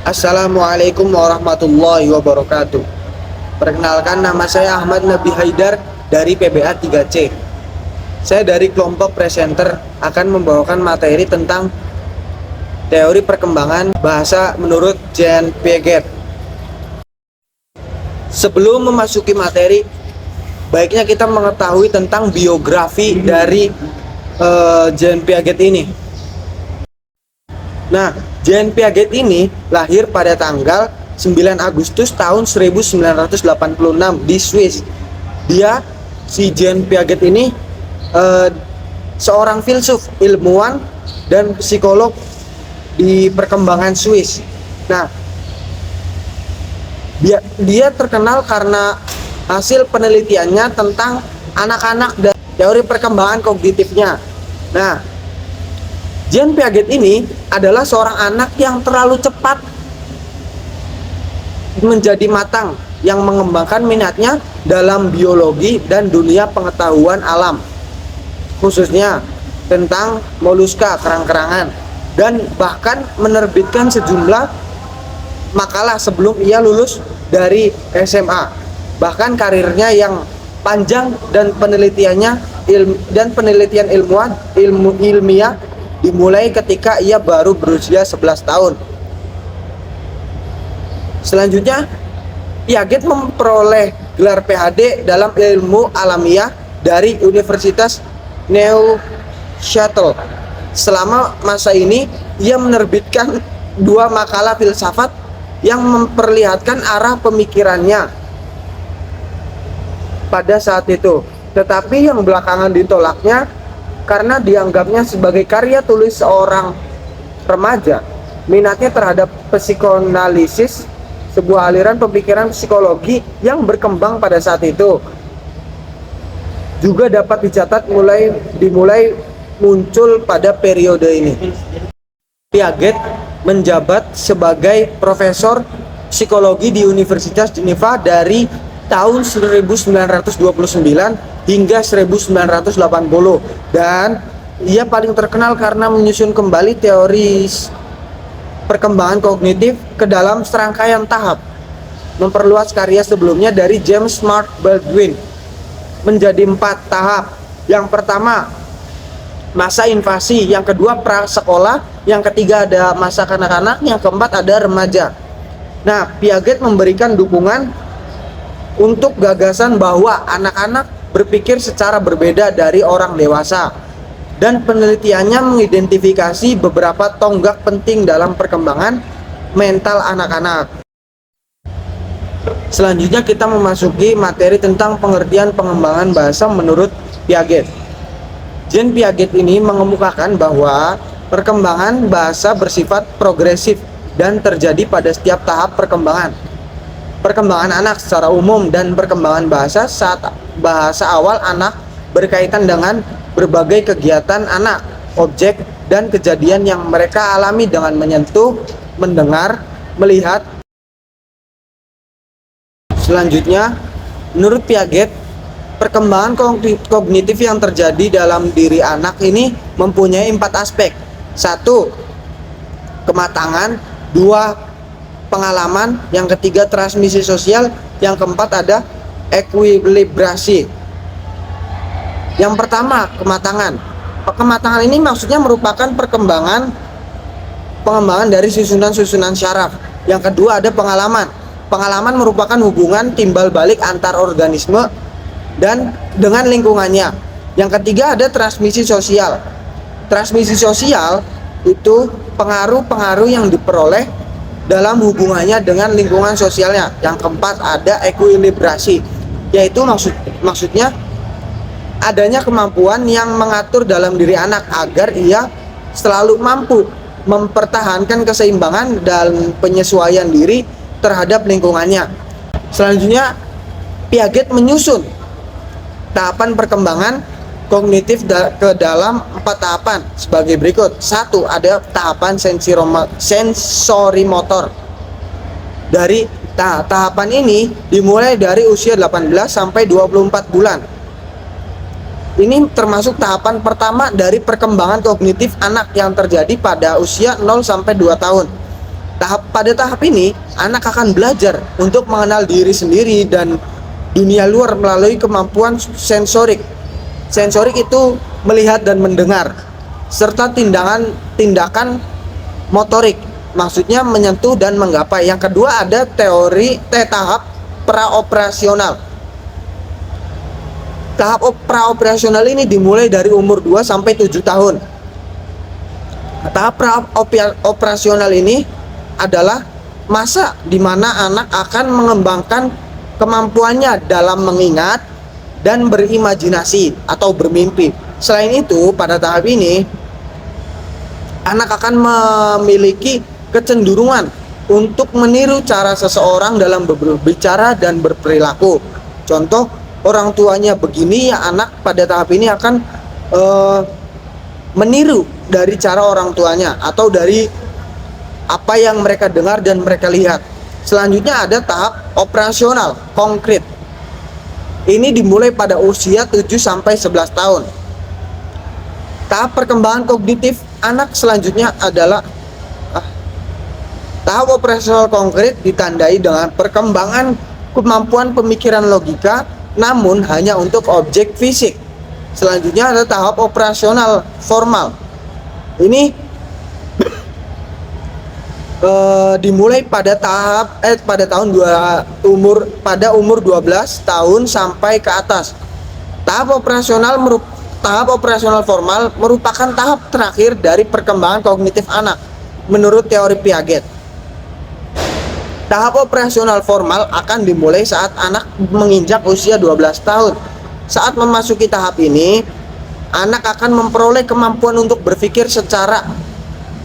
Assalamualaikum warahmatullahi wabarakatuh. Perkenalkan, nama saya Ahmad Nabi Haidar dari PBA 3C. Saya dari kelompok presenter akan membawakan materi tentang teori perkembangan bahasa menurut Jean Piaget. Sebelum memasuki materi, baiknya kita mengetahui tentang biografi dari Jean Piaget ini. Nah, Jean Piaget ini lahir pada tanggal 9 Agustus tahun 1986 di Swiss. Si Jean Piaget ini seorang filsuf, ilmuwan, dan psikolog di perkembangan Swiss. Nah, dia terkenal karena hasil penelitiannya tentang anak-anak dan teori perkembangan kognitifnya. Nah, Jean Piaget ini adalah seorang anak yang terlalu cepat menjadi matang, yang mengembangkan minatnya dalam biologi dan dunia pengetahuan alam, khususnya tentang moluska, kerang-kerangan, dan bahkan menerbitkan sejumlah makalah sebelum ia lulus dari SMA. Bahkan karirnya yang panjang dan penelitian ilmiah dimulai ketika ia baru berusia 11 tahun. Selanjutnya, Piaget memperoleh gelar PhD dalam ilmu alamiah dari Universitas Neuchâtel. Selama masa ini, ia menerbitkan 2 makalah filsafat yang memperlihatkan arah pemikirannya pada saat itu. Tetapi yang belakangan ditolaknya karena dianggapnya sebagai karya tulis seorang remaja. Minatnya terhadap psikoanalisis, sebuah aliran pemikiran psikologi yang berkembang pada saat itu, juga dapat dicatat dimulai muncul pada periode ini. Piaget menjabat sebagai profesor psikologi di Universitas Geneva dari tahun 1929 hingga 1980, dan ia paling terkenal karena menyusun kembali teori perkembangan kognitif ke dalam serangkaian tahap, memperluas karya sebelumnya dari James Mark Baldwin menjadi 4 tahap. Yang pertama, masa invasi, yang kedua prasekolah, yang ketiga ada masa kanak-kanak, yang keempat ada remaja. Nah, Piaget memberikan dukungan untuk gagasan bahwa anak-anak berpikir secara berbeda dari orang dewasa, dan penelitiannya mengidentifikasi beberapa tonggak penting dalam perkembangan mental anak-anak. Selanjutnya kita memasuki materi tentang pengertian pengembangan bahasa menurut Piaget. Jean Piaget ini mengemukakan bahwa perkembangan bahasa bersifat progresif dan terjadi pada setiap tahap perkembangan. Perkembangan anak secara umum dan perkembangan bahasa saat bahasa awal anak berkaitan dengan berbagai kegiatan anak, objek, dan kejadian yang mereka alami dengan menyentuh, mendengar, melihat. Selanjutnya, menurut Piaget, perkembangan kognitif yang terjadi dalam diri anak ini mempunyai 4 aspek. 1. Kematangan. 2. Pengalaman. Yang ketiga, transmisi sosial. Yang keempat ada ekuilibrasi. Yang pertama, kematangan. Kematangan ini maksudnya merupakan pengembangan dari susunan-susunan syaraf. Yang kedua ada pengalaman. Pengalaman merupakan hubungan timbal balik antar organisme dan dengan lingkungannya. Yang ketiga ada transmisi sosial. Transmisi sosial itu pengaruh-pengaruh yang diperoleh dalam hubungannya dengan lingkungan sosialnya. Yang keempat ada ekuilibrasi, yaitu maksudnya adanya kemampuan yang mengatur dalam diri anak agar ia selalu mampu mempertahankan keseimbangan dan penyesuaian diri terhadap lingkungannya. Selanjutnya, Piaget menyusun tahapan perkembangan kognitif ke dalam 4 tahapan sebagai berikut. 1. Ada tahapan sensori motor. Dari tahapan ini dimulai dari usia 18 sampai 24 bulan. Ini termasuk tahapan pertama dari perkembangan kognitif anak yang terjadi pada usia 0 sampai 2 tahun. Pada tahap ini, anak akan belajar untuk mengenal diri sendiri dan dunia luar melalui kemampuan sensorik. Sensorik itu melihat dan mendengar, serta tindakan motorik, maksudnya menyentuh dan menggapai. Yang kedua ada tahap praoperasional. Tahap praoperasional ini dimulai dari umur 2 sampai 7 tahun. Tahap praoperasional ini adalah masa di mana anak akan mengembangkan kemampuannya dalam mengingat dan berimajinasi atau bermimpi. Selain itu, pada tahap ini anak akan memiliki kecenderungan untuk meniru cara seseorang dalam berbicara dan berperilaku. Contoh, orang tuanya begini, ya anak pada tahap ini akan meniru dari cara orang tuanya atau dari apa yang mereka dengar dan mereka lihat. Selanjutnya ada tahap operasional konkret. Ini dimulai pada usia 7 sampai 11 tahun. Tahap perkembangan kognitif anak selanjutnya adalah tahap operasional konkret ditandai dengan perkembangan kemampuan pemikiran logika, namun hanya untuk objek fisik. Selanjutnya ada tahap operasional formal. Ini dimulai pada umur 12 tahun sampai ke atas. Tahap operasional formal merupakan tahap terakhir dari perkembangan kognitif anak menurut teori Piaget. Tahap operasional formal akan dimulai saat anak menginjak usia 12 tahun. Saat memasuki tahap ini, anak akan memperoleh kemampuan untuk berpikir secara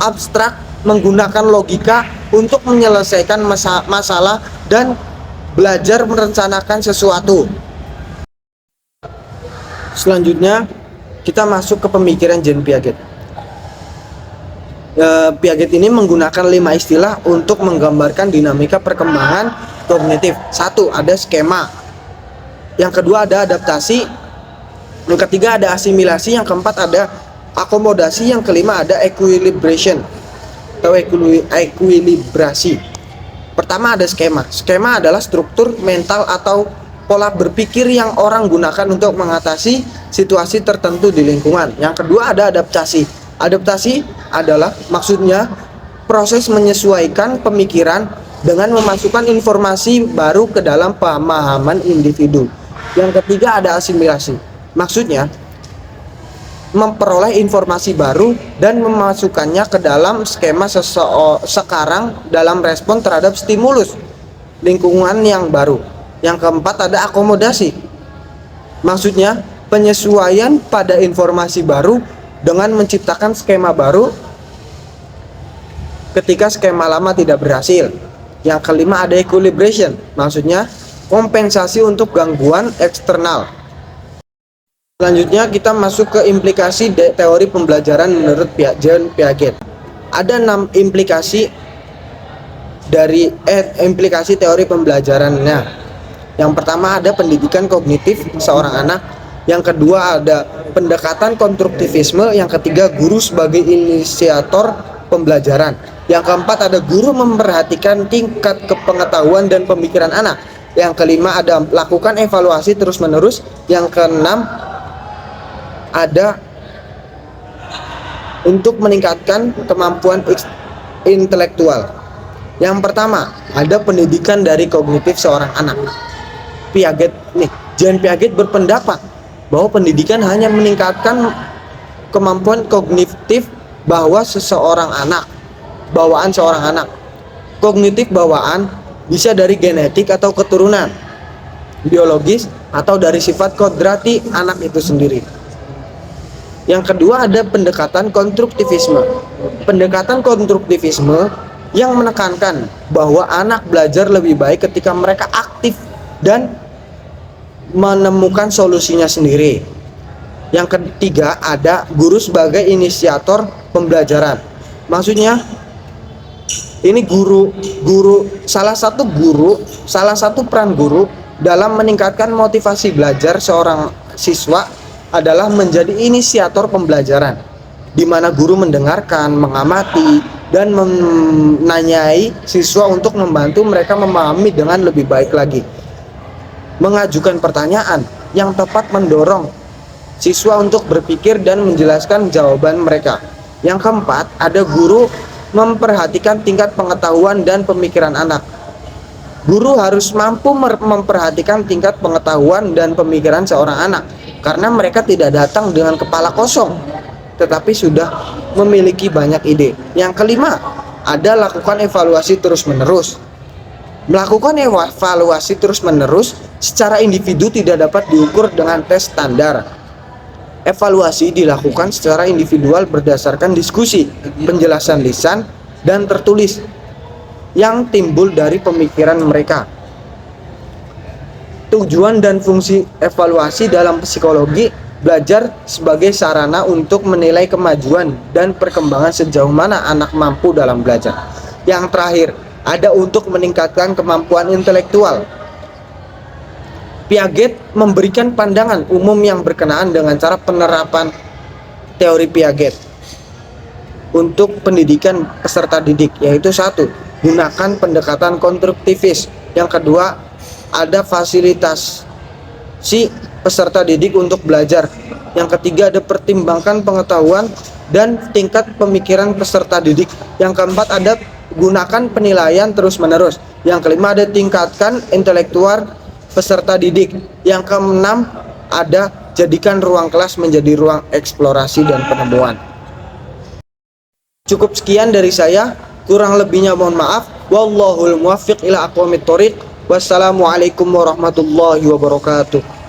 abstrak, menggunakan logika untuk menyelesaikan masalah dan belajar merencanakan sesuatu. Selanjutnya kita masuk ke pemikiran Jean Piaget. Piaget ini menggunakan 5 istilah untuk menggambarkan dinamika perkembangan kognitif. 1. Ada skema. Yang kedua ada adaptasi. Yang ketiga ada asimilasi. Yang keempat ada akomodasi. Yang kelima ada equilibration atau ekuilibrasi. Pertama ada skema. Skema adalah struktur mental atau pola berpikir yang orang gunakan untuk mengatasi situasi tertentu di lingkungan. Yang kedua ada adaptasi. Adaptasi adalah maksudnya proses menyesuaikan pemikiran dengan memasukkan informasi baru ke dalam pemahaman individu. Yang ketiga ada asimilasi. Maksudnya memperoleh informasi baru dan memasukkannya ke dalam skema sekarang dalam respon terhadap stimulus lingkungan yang baru. Yang keempat ada akomodasi. Maksudnya penyesuaian pada informasi baru dengan menciptakan skema baru ketika skema lama tidak berhasil. Yang kelima ada equilibration. Maksudnya kompensasi untuk gangguan eksternal. Selanjutnya kita masuk ke implikasi teori pembelajaran menurut Jean Piaget. Ada 6 implikasi dari implikasi teori pembelajarannya. Yang pertama ada pendidikan kognitif seorang anak. Yang kedua ada pendekatan konstruktivisme. Yang ketiga guru sebagai inisiator pembelajaran. Yang keempat ada guru memperhatikan tingkat kepengetahuan dan pemikiran anak. Yang kelima ada lakukan evaluasi terus-menerus. Yang keenam ada untuk meningkatkan kemampuan intelektual. Yang pertama ada pendidikan dari kognitif seorang anak. Jean Piaget berpendapat bahwa pendidikan hanya meningkatkan kemampuan kognitif bawaan seorang anak. Kognitif bawaan bisa dari genetik atau keturunan, biologis, atau dari sifat kodrati anak itu sendiri. Yang kedua ada pendekatan konstruktivisme. Pendekatan konstruktivisme yang menekankan bahwa anak belajar lebih baik ketika mereka aktif dan menemukan solusinya sendiri. Yang ketiga ada guru sebagai inisiator pembelajaran. Maksudnya ini salah satu peran guru dalam meningkatkan motivasi belajar seorang siswa adalah menjadi inisiator pembelajaran, di mana guru mendengarkan, mengamati, dan menanyai siswa untuk membantu mereka memahami dengan lebih baik lagi. Mengajukan pertanyaan yang tepat mendorong siswa untuk berpikir dan menjelaskan jawaban mereka. Yang keempat, ada guru memperhatikan tingkat pengetahuan dan pemikiran anak. Guru harus mampu memperhatikan tingkat pengetahuan dan pemikiran seorang anak, karena mereka tidak datang dengan kepala kosong, tetapi sudah memiliki banyak ide. Yang kelima, ada lakukan evaluasi terus-menerus. Melakukan evaluasi terus-menerus secara individu tidak dapat diukur dengan tes standar. Evaluasi dilakukan secara individual berdasarkan diskusi, penjelasan lisan, dan tertulis yang timbul dari pemikiran mereka. Tujuan dan fungsi evaluasi dalam psikologi: belajar sebagai sarana untuk menilai kemajuan dan perkembangan sejauh mana anak mampu dalam belajar. Yang terakhir, ada untuk meningkatkan kemampuan intelektual. Piaget memberikan pandangan umum yang berkenaan dengan cara penerapan teori Piaget untuk pendidikan peserta didik, yaitu satu, gunakan pendekatan konstruktivis. Yang kedua, ada fasilitas si peserta didik untuk belajar. Yang ketiga, ada pertimbangkan pengetahuan dan tingkat pemikiran peserta didik. Yang keempat, ada gunakan penilaian terus-menerus. Yang kelima, ada tingkatkan intelektual peserta didik. Yang keenam, ada jadikan ruang kelas menjadi ruang eksplorasi dan penemuan. Cukup sekian dari saya, kurang lebihnya mohon maaf. Wallahul muwaffiq ila aqwamit thoriq. Wassalamualaikum warahmatullahi wabarakatuh.